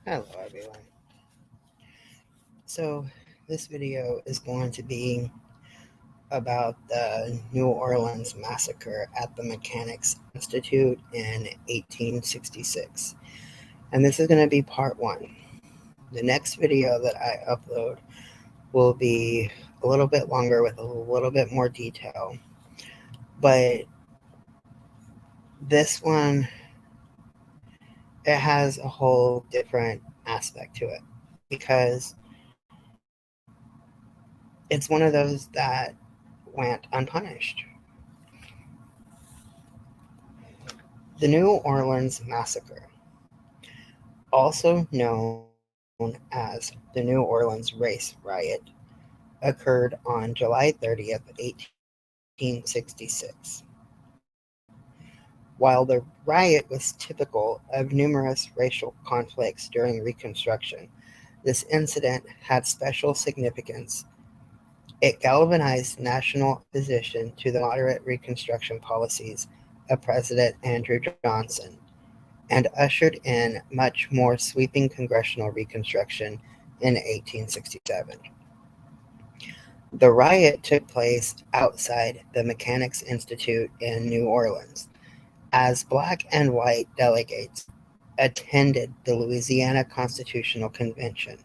Hello everyone. So this video is going to be about the New Orleans massacre at the Mechanics Institute in 1866. And this is going to be part one. The next video that I upload will be a little bit longer with a little bit more detail. But this one, it has a whole different aspect to it because it's one of those that went unpunished. The New Orleans Massacre, also known as the New Orleans Race Riot, occurred on July 30th, 1866. While the riot was typical of numerous racial conflicts during Reconstruction, this incident had special significance. It galvanized national opposition to the moderate Reconstruction policies of President Andrew Johnson and ushered in much more sweeping congressional reconstruction in 1867. The riot took place outside the Mechanics Institute in New Orleans as black and white delegates attended the Louisiana Constitutional Convention.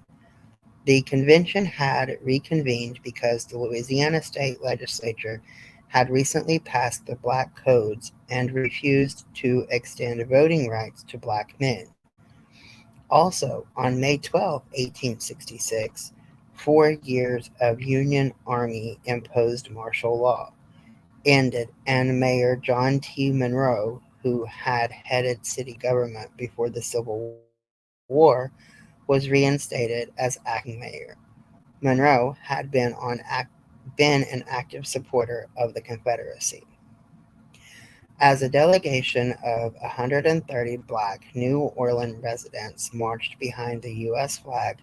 The convention had reconvened because the Louisiana state legislature had recently passed the Black Codes and refused to extend voting rights to black men. Also, on May 12, 1866, 4 years of Union Army imposed martial law ended, and Mayor John T. Monroe, who had headed city government before the Civil War, was reinstated as acting mayor. Monroe had been an active supporter of the Confederacy. As a delegation of 130 black New Orleans residents marched behind the U.S. flag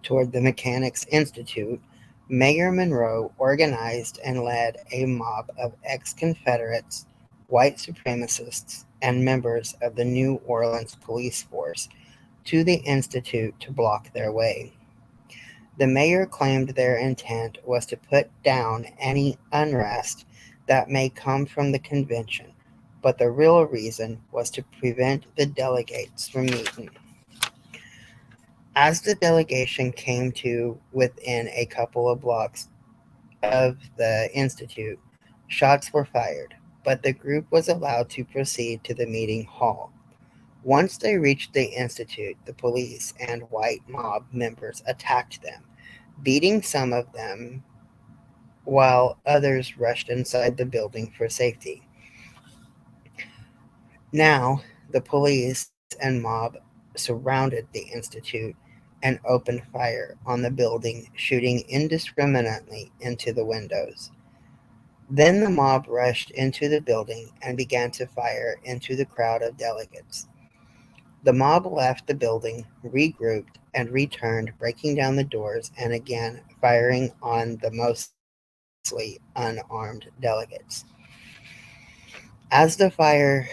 toward the Mechanics Institute, Mayor Monroe organized and led a mob of ex-Confederates, white supremacists, and members of the New Orleans police force to the Institute to block their way. The mayor claimed their intent was to put down any unrest that may come from the convention, but the real reason was to prevent the delegates from meeting. As the delegation came to within a couple of blocks of the Institute, shots were fired, but the group was allowed to proceed to the meeting hall. Once they reached the Institute, the police and white mob members attacked them, beating some of them while others rushed inside the building for safety. Now, the police and mob surrounded the Institute and opened fire on the building, shooting indiscriminately into the windows. Then the mob rushed into the building and began to fire into the crowd of delegates. The mob left the building, regrouped, and returned, breaking down the doors and again firing on the mostly unarmed delegates. As the fire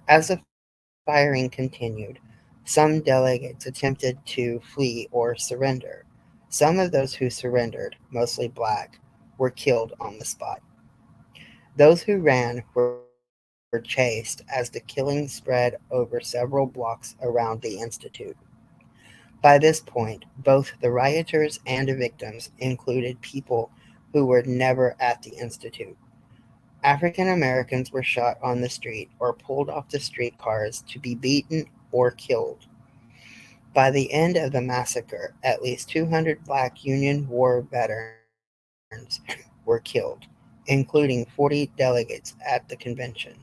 as the firing continued, some delegates attempted to flee or surrender. Some of those who surrendered, mostly black, were killed on the spot. Those who ran were chased as the killing spread over several blocks around the Institute. By this point, both the rioters and victims included people who were never at the Institute. African Americans were shot on the street or pulled off the streetcars to be beaten or killed. By the end of the massacre, at least 200 black Union War veterans were killed, including 40 delegates at the convention.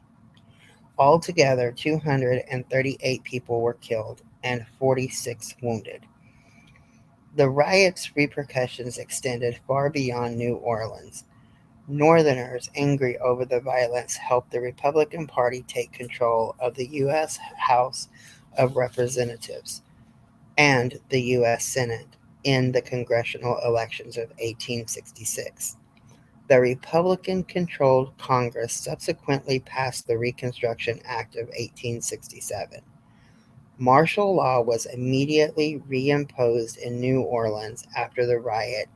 Altogether, 238 people were killed and 46 wounded. The riot's repercussions extended far beyond New Orleans. Northerners angry over the violence helped the Republican Party take control of the U.S. House of Representatives and the U.S. Senate in the congressional elections of 1866. The Republican controlled Congress subsequently passed the Reconstruction Act of 1867. Martial law was immediately reimposed in New Orleans after the riot,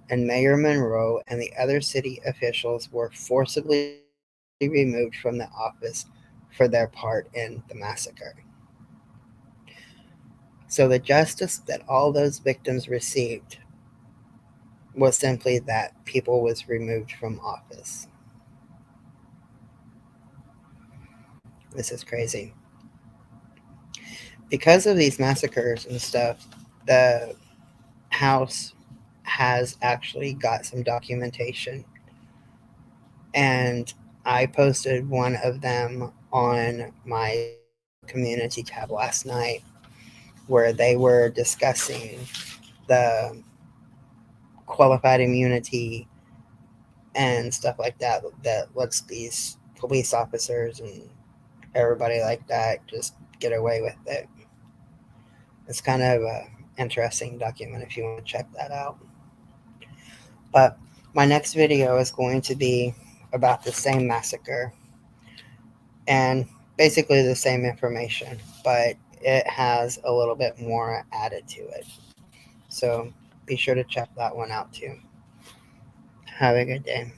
and Mayor Monroe and the other city officials were forcibly removed from the office for their part in the massacre. So the justice that all those victims received was simply that people was removed from office. This is crazy. Because of these massacres and stuff, the house has actually got some documentation, and I posted one of them on my Facebook community tab last night, where they were discussing the qualified immunity and stuff like that that lets these police officers and everybody like that just get away with it. It's kind of a interesting document if you want to check that out. But my next video is going to be about the same massacre and basically the same information, but it has a little bit more added to it. So be sure to check that one out too. Have a good day.